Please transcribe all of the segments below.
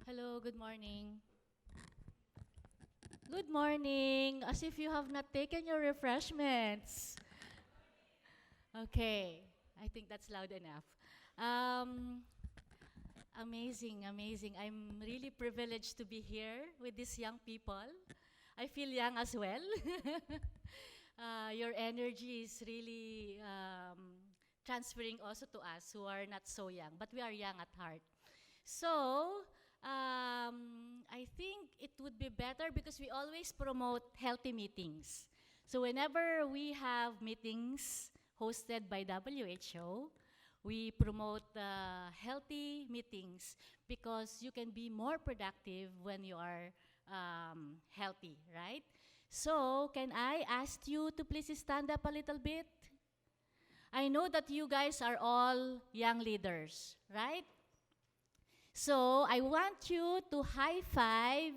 Hello, good morning. Good morning, as if you have not taken your refreshments. Okay, I think that's loud enough. Um, Amazing, amazing. I'm really privileged to be here with these young people. I feel young as well. Your energy is really transferring also to us who are not so young, but we are young at heart. So, I think it would be better because we always promote healthy meetings. So, whenever we have meetings hosted by WHO, we promote healthy meetings because you can be more productive when you are healthy, right? So, can I ask you to please stand up a little bit? I know that you guys are all young leaders, right? So I want you to high five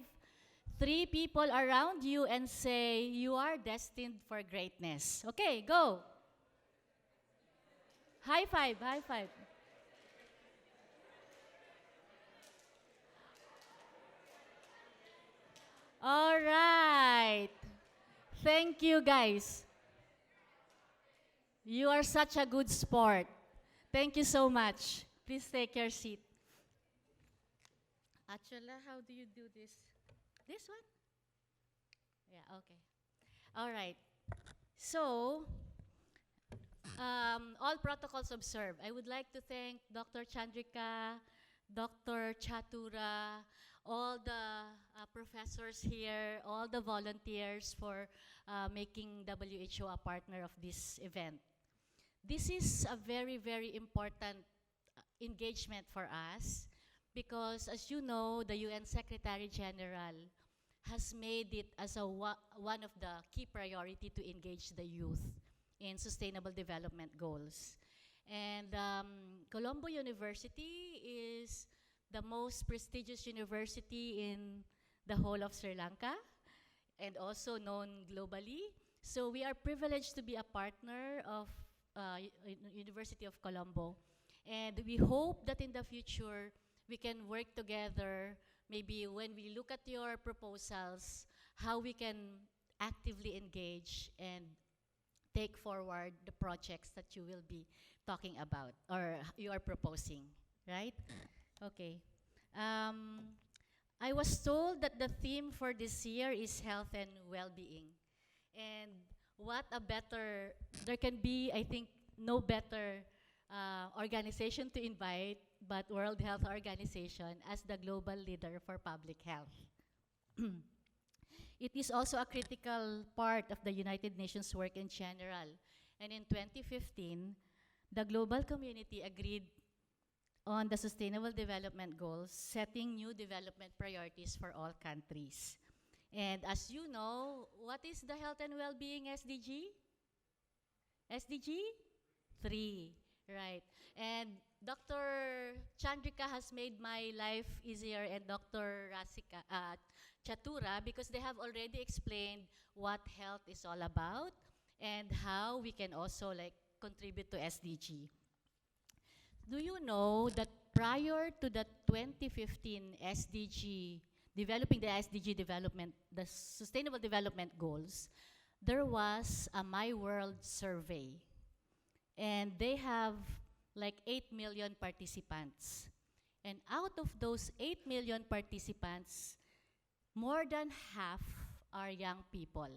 three people around you and say, you are destined for greatness. Okay, go. High five, high five. All right. Thank you, guys. You are such a good sport. Thank you so much. Please take your seat. Achula, how do you do this? This one? Yeah, okay. All right. So, all protocols observed. I would like to thank Dr. Chandrika, Dr. Chatura, all the professors here, all the volunteers for making WHO a partner of this event. This is a very, very important engagement for us because, as you know, the UN Secretary General has made it as one of the key priority to engage the youth in sustainable development goals. And Colombo University is the most prestigious university in the whole of Sri Lanka and also known globally. So we are privileged to be a partner of University of Colombo. And we hope that in the future, we can work together, maybe when we look at your proposals, how we can actively engage and take forward the projects that you will be talking about or you are proposing, right? Okay. Um, I was told that the theme for this year is health and well-being. And what a better, there can be, I think, no better organization to invite but World Health Organization as the global leader for public health. It is also a critical part of the United Nations work in general. And in 2015, the global community agreed on the Sustainable Development Goals, setting new development priorities for all countries. And as you know, what is the Health and Well-being SDG? SDG? 3, right. And Dr. Chandrika has made my life easier and Dr. Chatura because they have already explained what health is all about and how we can also like contribute to SDG. Do you know that prior to the 2015 SDG, developing the SDG development, the Sustainable Development Goals, there was a My World survey. And they have like 8 million participants. And out of those 8 million participants, more than half are young people.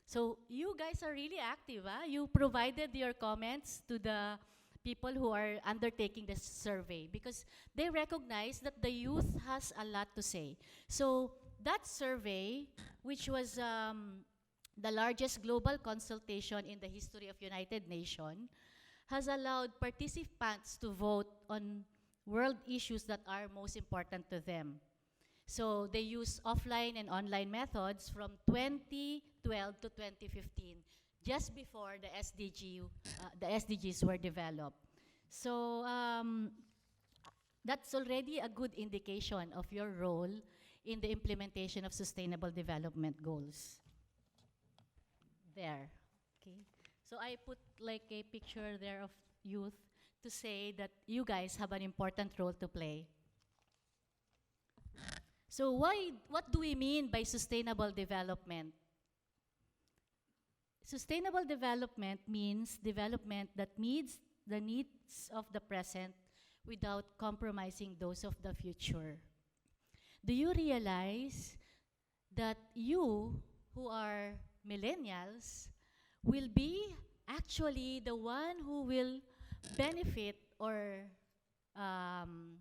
So you guys are really active. Huh? You provided your comments to the people who are undertaking this survey because they recognize that the youth has a lot to say. So that survey, which was the largest global consultation in the history of United Nations, has allowed participants to vote on world issues that are most important to them. So they use offline and online methods from 2012 to 2015, just before the SDGs were developed. So that's already a good indication of your role in the implementation of sustainable development goals. There, okay. So I put like a picture there of youth to say that you guys have an important role to play. So what do we mean by sustainable development? Sustainable development means development that meets the needs of the present without compromising those of the future. Do you realize that you, who are millennials, will be actually the one who will benefit or um,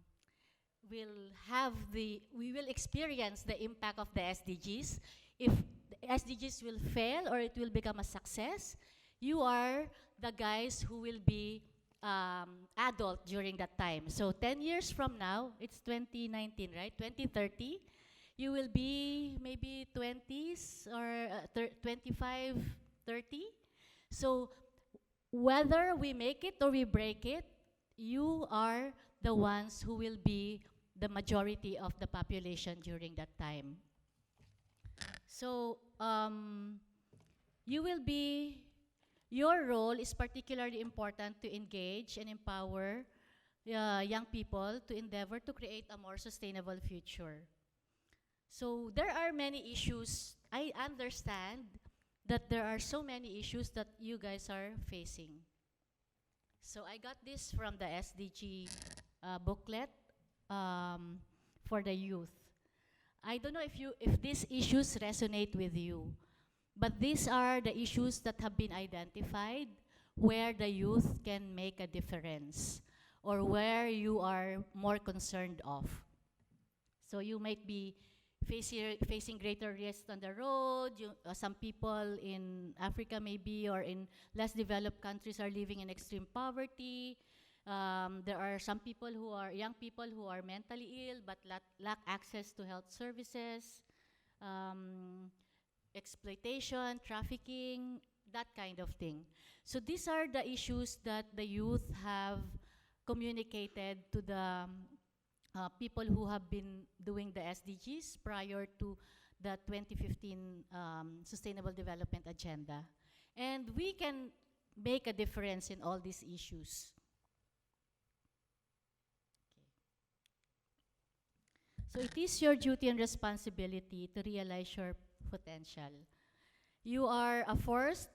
we will experience the impact of the SDGs. If the SDGs will fail or it will become a success, you are the guys who will be adult during that time. So 10 years from now, it's 2019, right? 2030, you will be maybe 20s or 25, 30. So whether we make it or we break it, you are the ones who will be the majority of the population during that time. So your role is particularly important to engage and empower young people to endeavor to create a more sustainable future. So there are many issues. I understand that there are so many issues that you guys are facing. So I got this from the SDG booklet for the youth. I don't know if these issues resonate with you, but these are the issues that have been identified where the youth can make a difference or where you are more concerned of. So you might be facing greater risks on the road. Some people in Africa maybe or in less developed countries are living in extreme poverty. There are some people young people who are mentally ill but lack access to health services, exploitation, trafficking, that kind of thing. So these are the issues that the youth have communicated to the people who have been doing the SDGs prior to the 2015 Sustainable Development Agenda. And we can make a difference in all these issues. So it is your duty and responsibility to realize your potential. You are a force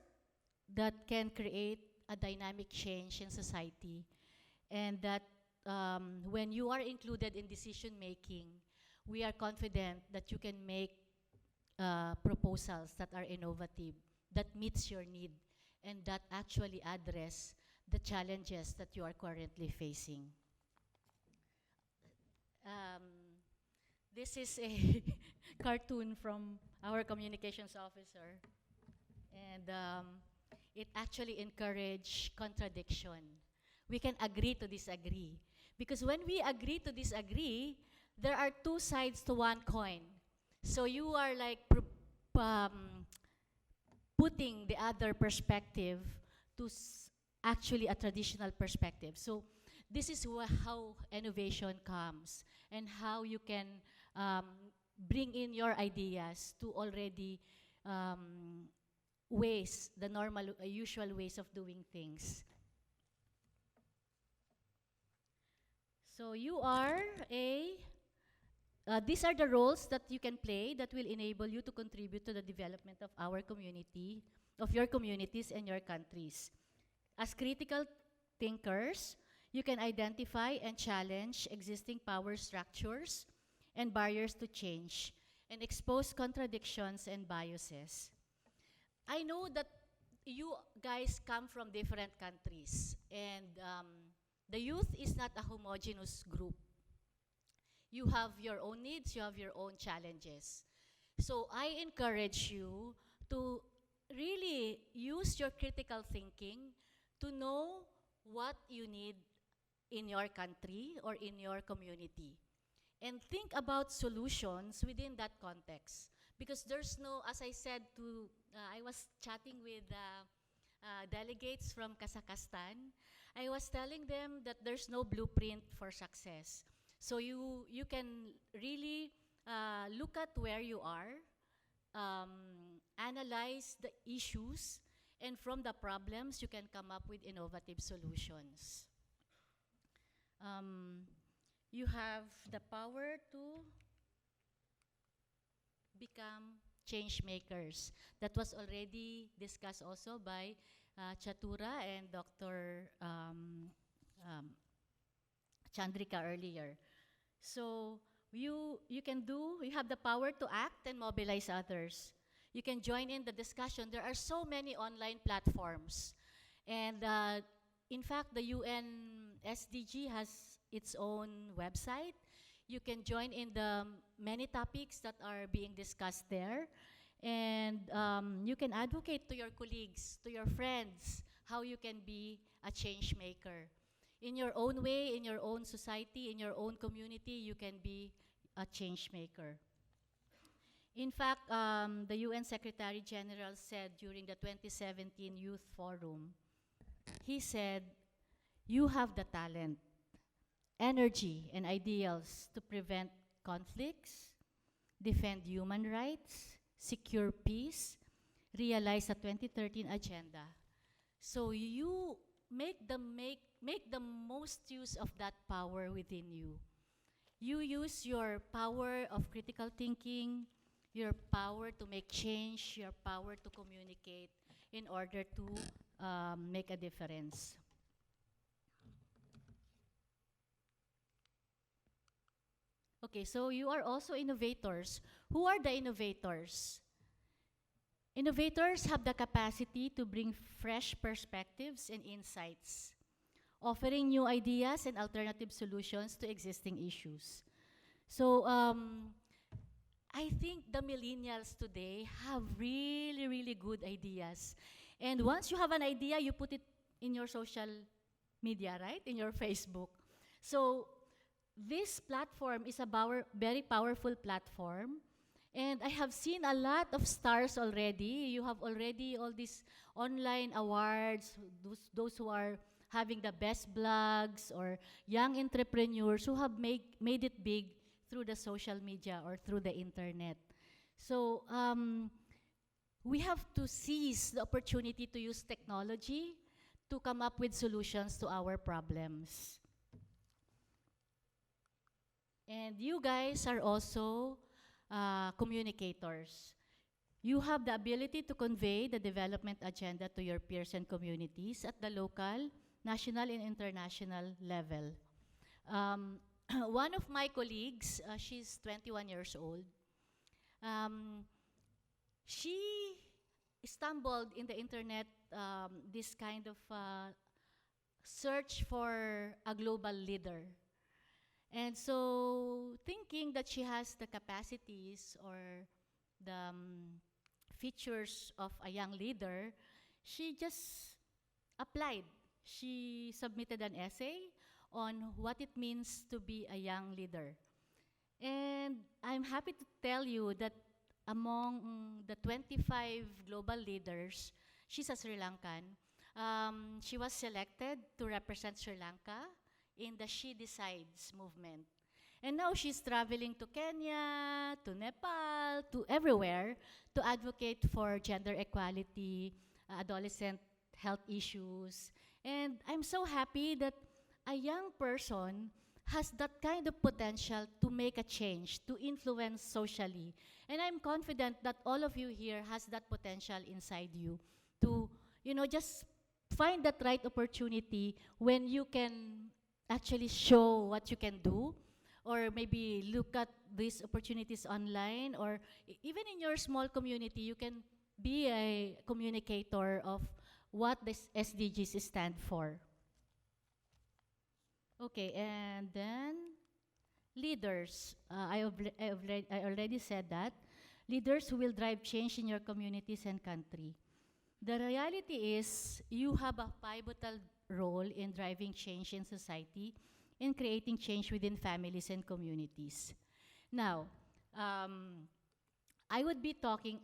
that can create a dynamic change in society, and that when you are included in decision making, we are confident that you can make proposals that are innovative, that meets your need, and that actually address the challenges that you are currently facing. This is a cartoon from our communications officer, and it actually encouraged contradiction. We can agree to disagree. Because when we agree to disagree, there are two sides to one coin. So you are like putting the other perspective to actually a traditional perspective. So this is how innovation comes and how you can bring in your ideas to already the normal, usual ways of doing things. So you are these are the roles that you can play that will enable you to contribute to the development of our community, of your communities and your countries. As critical thinkers, you can identify and challenge existing power structures and barriers to change and expose contradictions and biases. I know that you guys come from different countries, and the youth is not a homogeneous group. You have your own needs, you have your own challenges. So I encourage you to really use your critical thinking to know what you need in your country or in your community. And think about solutions within that context. Because there's no, as I said I was chatting with delegates from Kazakhstan. I was telling them that there's no blueprint for success. So you can really look at where you are, analyze the issues, and from the problems, you can come up with innovative solutions. You have the power to become change makers. That was already discussed also by Chatura and Dr. Chandrika earlier. So you have the power to act and mobilize others. You can join in the discussion. There are so many online platforms. And in fact, the UN SDG has its own website. You can join in the many topics that are being discussed there. And you can advocate to your colleagues, to your friends, how you can be a change maker. In your own way, in your own society, in your own community, you can be a change maker. In fact, the UN Secretary General said during the 2017 Youth Forum, he said, you have the talent, energy, and ideals to prevent conflicts, defend human rights, secure peace, realize the 2013 agenda. So you make the most use of that power within you. You use your power of critical thinking, your power to make change, your power to communicate in order to make a difference. Okay, so you are also innovators. Who are the innovators? Innovators have the capacity to bring fresh perspectives and insights, offering new ideas and alternative solutions to existing issues. So I think the millennials today have really, really good ideas. And once you have an idea, you put it in your social media, right? In your Facebook. So this platform is a very powerful platform. And I have seen a lot of stars already. You have already all these online awards, those who are having the best blogs or young entrepreneurs who have made it big through the social media or through the internet. So we have to seize the opportunity to use technology to come up with solutions to our problems. And you guys are also communicators. You have the ability to convey the development agenda to your peers and communities at the local, national, and international level. One of my colleagues, she's 21 years old, she stumbled in the internet this kind of search for a global leader. And so thinking that she has the capacities or the features of a young leader, she just applied. She submitted an essay on what it means to be a young leader. And I'm happy to tell you that among the 25 global leaders, she's a Sri Lankan. She was selected to represent Sri Lanka in the She Decides movement. And now she's traveling to Kenya, to Nepal, to everywhere to advocate for gender equality, adolescent health issues. And I'm so happy that a young person has that kind of potential to make a change, to influence socially. And I'm confident that all of you here has that potential inside you to, just find that right opportunity when you can actually show what you can do, or maybe look at these opportunities online, or even in your small community, you can be a communicator of what this SDGs stand for. Okay, and then leaders. I already said that. Leaders who will drive change in your communities and country. The reality is you have a pivotal role in driving change in society, in creating change within families and communities. Now, I would be talking,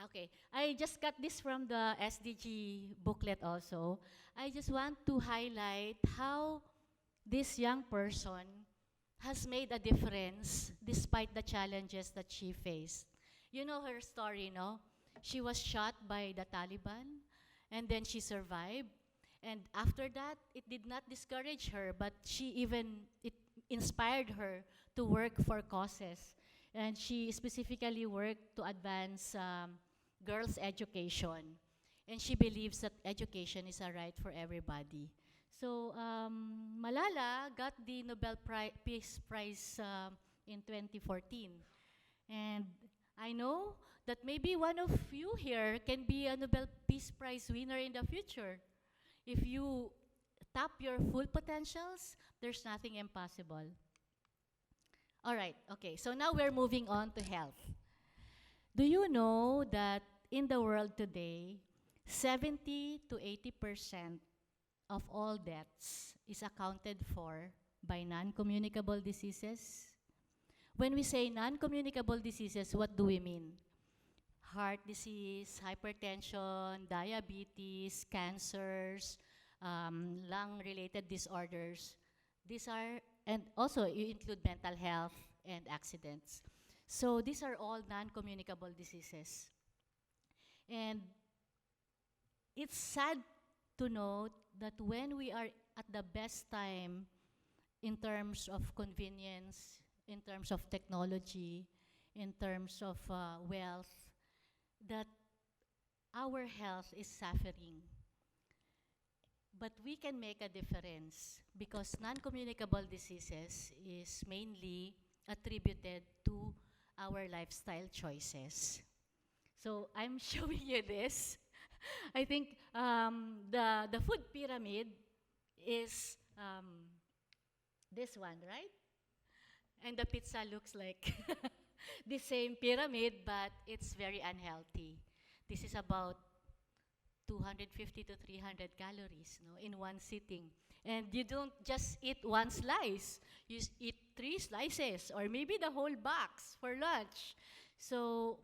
okay, I just got this from the SDG booklet also. I just want to highlight how this young person has made a difference despite the challenges that she faced. You know her story, no? She was shot by the Taliban, and then she survived. And after that, it did not discourage her, but it inspired her to work for causes. And she specifically worked to advance girls' education. And she believes that education is a right for everybody. So Malala got the Peace Prize in 2014. And I know that maybe one of you here can be a Nobel Peace Prize winner in the future. If you tap your full potentials, there's nothing impossible. All right, okay, so now we're moving on to health. Do you know that in the world today, 70 to 80% of all deaths is accounted for by non-communicable diseases? When we say non-communicable diseases, what do we mean? Heart disease, hypertension, diabetes, cancers, lung-related disorders. These are, and also you include mental health and accidents. So these are all non-communicable diseases. And it's sad to note that when we are at the best time in terms of convenience, in terms of technology, in terms of wealth, that our health is suffering. But we can make a difference because non-communicable diseases is mainly attributed to our lifestyle choices. So I'm showing you this. I think the food pyramid is this one, right? And the pizza looks like the same pyramid, but it's very unhealthy. This is about 250 to 300 calories, no, in one sitting. And you don't just eat one slice. You eat 3 slices or maybe the whole box for lunch. So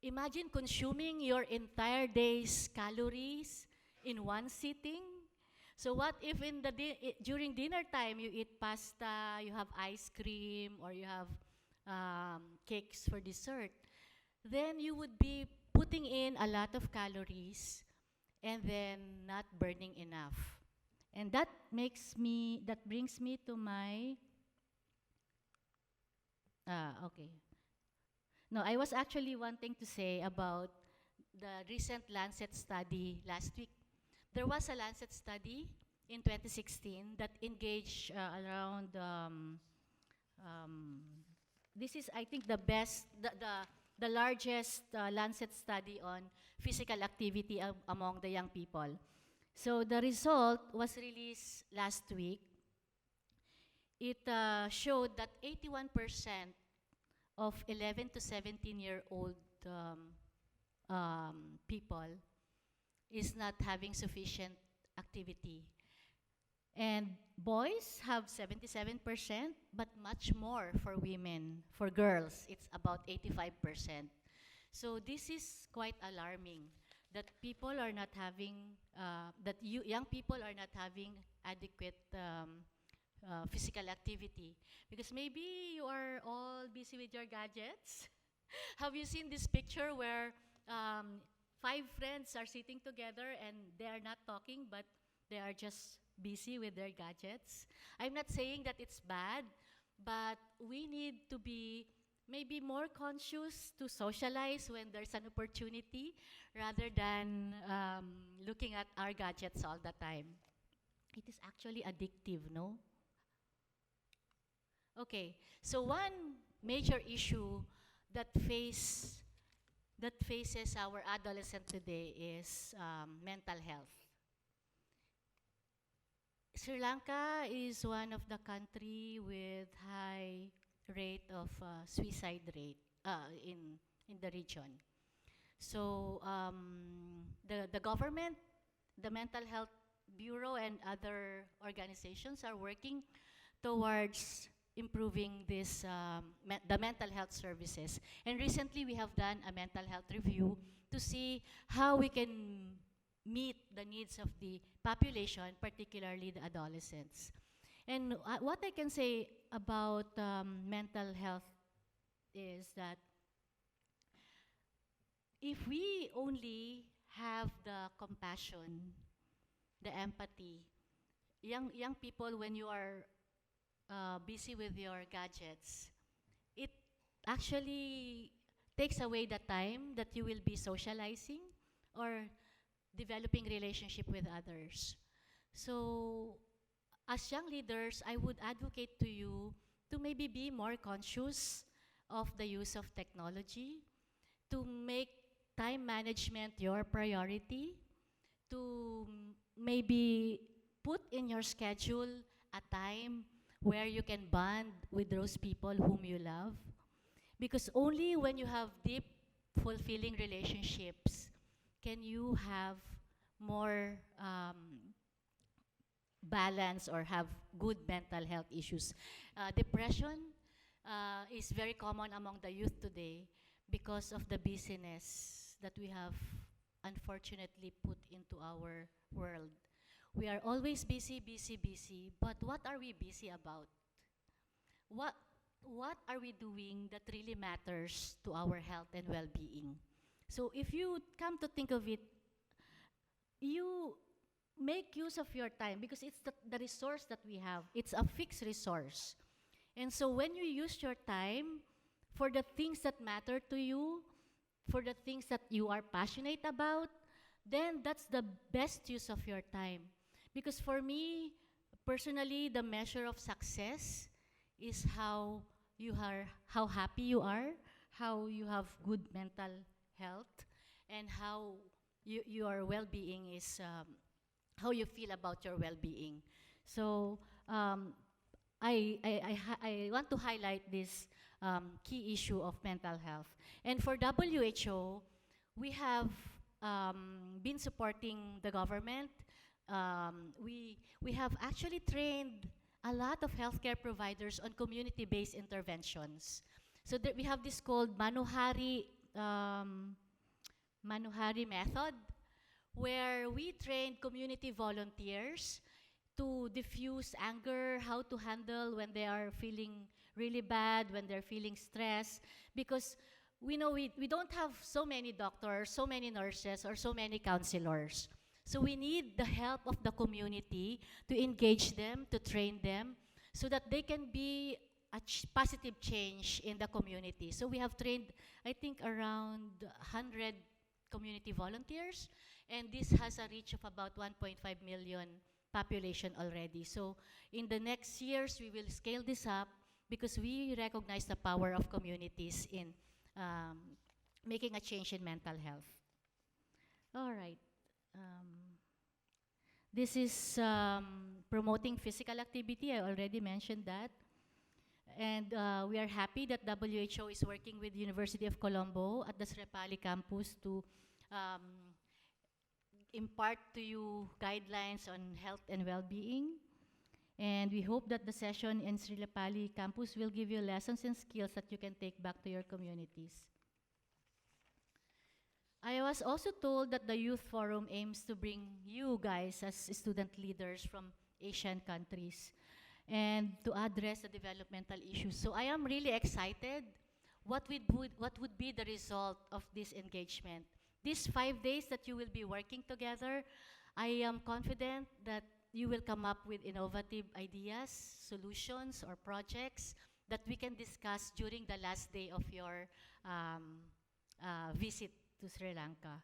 imagine consuming your entire day's calories in one sitting. So what if in the during dinner time you eat pasta, you have ice cream, or you have cakes for dessert? Then you would be putting in a lot of calories and then not burning enough. And that brings me to my, okay. No, I was actually wanting to say about the recent Lancet study last week. There was a Lancet study in 2016 that engaged around, this is, I think, the largest Lancet study on physical activity among the young people. So the result was released last week. It showed that 81% of 11 to 17-year-old people is not having sufficient activity. And boys have 77%, but much more for women. For girls, it's about 85%. So this is quite alarming that people are not having, young people are not having adequate physical activity. Because maybe you are all busy with your gadgets. Have you seen this picture where 5 friends are sitting together and they are not talking, but they are just busy with their gadgets? I'm not saying that it's bad, but we need to be maybe more conscious to socialize when there's an opportunity rather than looking at our gadgets all the time. It is actually addictive, no? Okay, so one major issue that faces our adolescent today is mental health. Sri Lanka is one of the country with high rate of suicide rate in the region. So the government, the Mental Health Bureau, and other organizations are working towards improving this the mental health services. And recently we have done a mental health review to see how we can meet the needs of the population, particularly the adolescents. And what I can say about mental health is that if we only have the compassion, the empathy, young people, when you are busy with your gadgets, actually takes away the time that you will be socializing or developing relationship with others. So as young leaders, I would advocate to you to maybe be more conscious of the use of technology, to make time management your priority, to maybe put in your schedule a time where you can bond with those people whom you love. Because only when you have deep, fulfilling relationships can you have more balance or have good mental health issues. Depression is very common among the youth today because of the busyness that we have unfortunately put into our world. We are always busy, busy, busy, but what are we busy about? What, what are we doing that really matters to our health and well-being? So if you come to think of it, you make use of your time because it's the resource that we have. It's a fixed resource. And so when you use your time for the things that matter to you, for the things that you are passionate about, then that's the best use of your time. Because for me, personally, the measure of success is how happy you are, how you have good mental health, and how your well-being is how you feel about your well-being. So I want to highlight this key issue of mental health. And for WHO, we have been supporting the government. We have actually trained a lot of healthcare providers on community-based interventions. So that we have this called Manuhari method, where we train community volunteers to diffuse anger, how to handle when they are feeling really bad, when they're feeling stressed, because we know we don't have so many doctors, so many nurses, or so many counselors. So we need the help of the community to engage them, to train them, so that they can be a positive change in the community. So we have trained, I think, around 100 community volunteers, and this has a reach of about 1.5 million population already. So in the next years, we will scale this up because we recognize the power of communities in making a change in mental health. All right. This is promoting physical activity. I already mentioned that. And we are happy that WHO is working with University of Colombo at the Srepali campus to impart to you guidelines on health and well-being. And we hope that the session in Sripali campus will give you lessons and skills that you can take back to your communities. I was also told that the Youth Forum aims to bring you guys as student leaders from Asian countries and to address the developmental issues. So I am really excited what would be the result of this engagement. These 5 days that you will be working together, I am confident that you will come up with innovative ideas, solutions, or projects that we can discuss during the last day of your visit to Sri Lanka.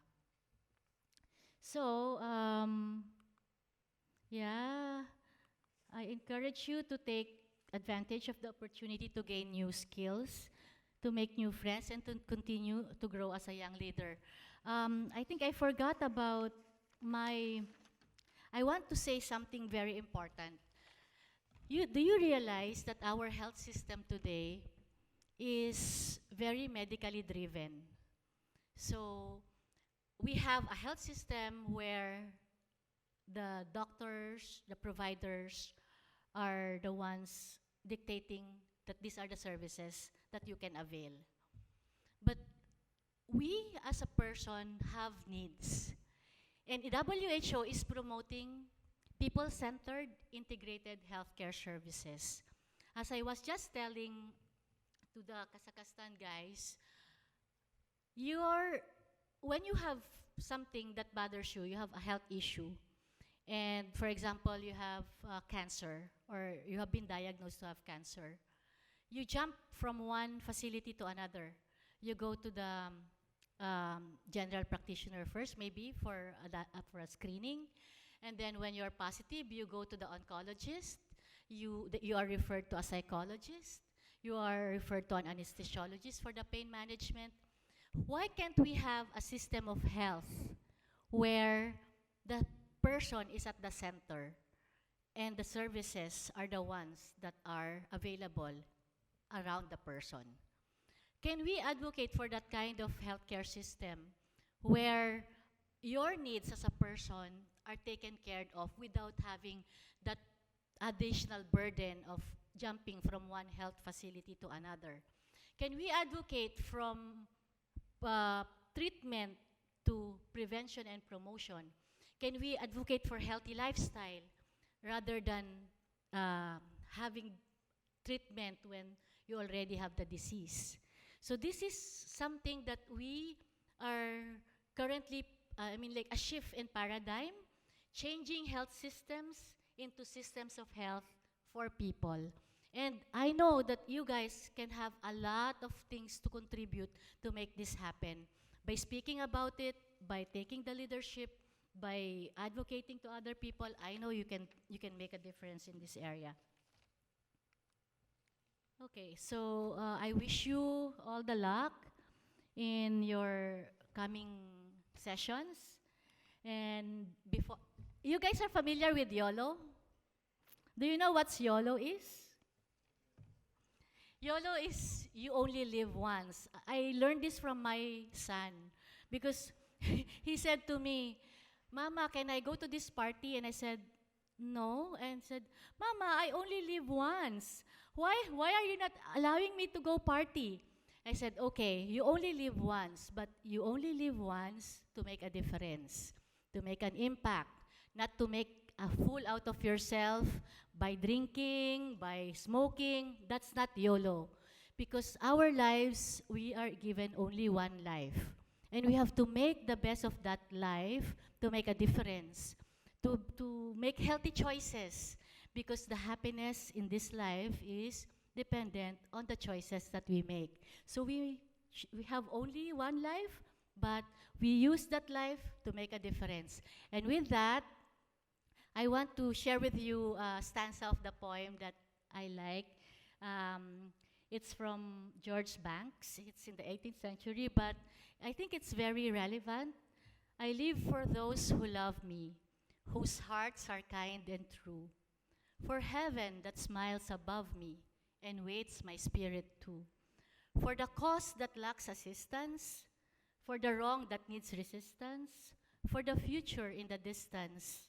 So, yeah, I encourage you to take advantage of the opportunity to gain new skills, to make new friends, and to continue to grow as a young leader. I think I forgot about I want to say something very important. Do you realize that our health system today is very medically driven? So we have a health system where the doctors, the providers are the ones dictating that these are the services that you can avail. But we as a person have needs. And WHO is promoting people-centered integrated healthcare services. As I was just telling to the Kazakhstan guys, when you have something that bothers you, you have a health issue, and for example, you have cancer, or you have been diagnosed to have cancer, you jump from one facility to another. You go to the general practitioner first, maybe for a screening, and then when you're positive, you go to the oncologist. You are referred to a psychologist. You are referred to an anesthesiologist for the pain management. Why can't we have a system of health where the person is at the center and the services are the ones that are available around the person? Can we advocate for that kind of healthcare system where your needs as a person are taken care of without having that additional burden of jumping from one health facility to another? Can we advocate from treatment to prevention and promotion? Can we advocate for healthy lifestyle rather than having treatment when you already have the disease? So this is something that we are currently, like a shift in paradigm, changing health systems into systems of health for people. And I know that you guys can have a lot of things to contribute to make this happen. By speaking about it, by taking the leadership, by advocating to other people, I know you can make a difference in this area. Okay, so I wish you all the luck in your coming sessions. And before, you guys are familiar with Yolo? Do you know what Yolo is? YOLO is you only live once. I learned this from my son because he said to me, "Mama, can I go to this party?" And I said, "No." And said, "Mama, I only live once. Why are you not allowing me to go party?" I said, "Okay, you only live once, but you only live once to make a difference, to make an impact, not to make a fool out of yourself by drinking, by smoking." That's not YOLO. Because our lives, we are given only one life. And we have to make the best of that life to make a difference, to make healthy choices. Because the happiness in this life is dependent on the choices that we make. So we have only one life, but we use that life to make a difference. And with that, I want to share with you a stanza of the poem that I like. It's from George Banks. It's in the 18th century, but I think it's very relevant. "I live for those who love me, whose hearts are kind and true, for heaven that smiles above me and waits my spirit too, for the cause that lacks assistance, for the wrong that needs resistance, for the future in the distance,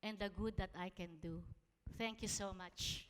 and the good that I can do." Thank you so much.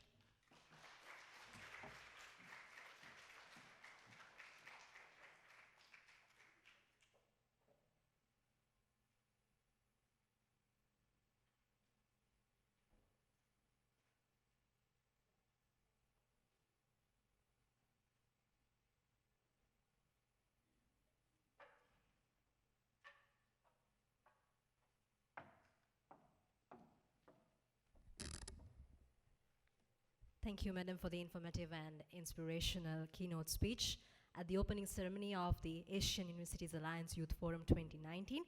Thank you, Madam, for the informative and inspirational keynote speech at the opening ceremony of the Asian Universities Alliance Youth Forum 2019.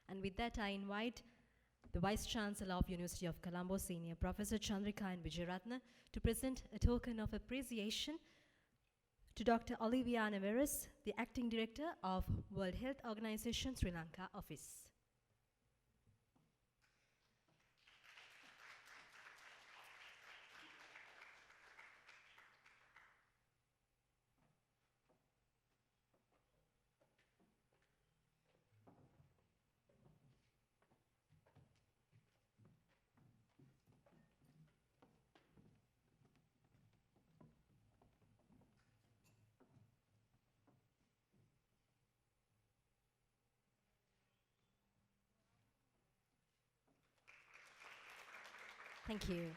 And with that, I invite the Vice Chancellor of University of Colombo, Senior Professor Chandrika and Vijayaratna, to present a token of appreciation to Dr. Olivia Navarez, the Acting Director of World Health Organization Sri Lanka Office. Thank you.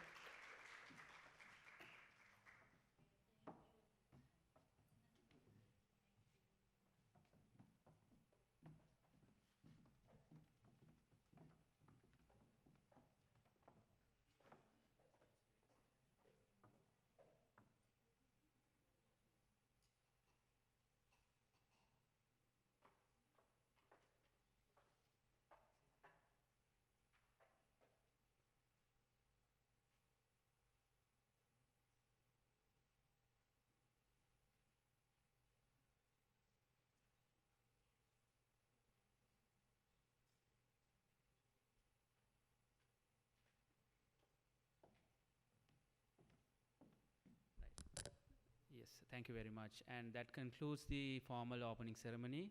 Yes, thank you very much. And that concludes the formal opening ceremony.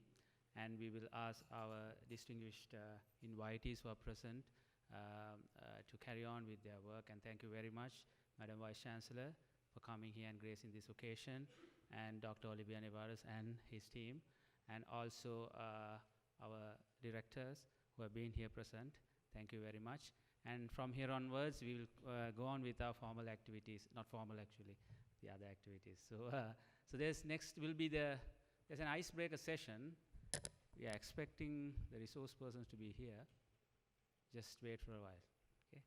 And we will ask our distinguished invitees who are present to carry on with their work. And thank you very much, Madam Vice Chancellor, for coming here and gracing this occasion, and Dr. Olivier Nevares and his team, and also our directors who have been here present. Thank you very much. And from here onwards, we will go on with our formal activities, not formal actually, the other activities. So there's next will be there's an icebreaker session. We are expecting the resource persons to be here. Just wait for a while, okay?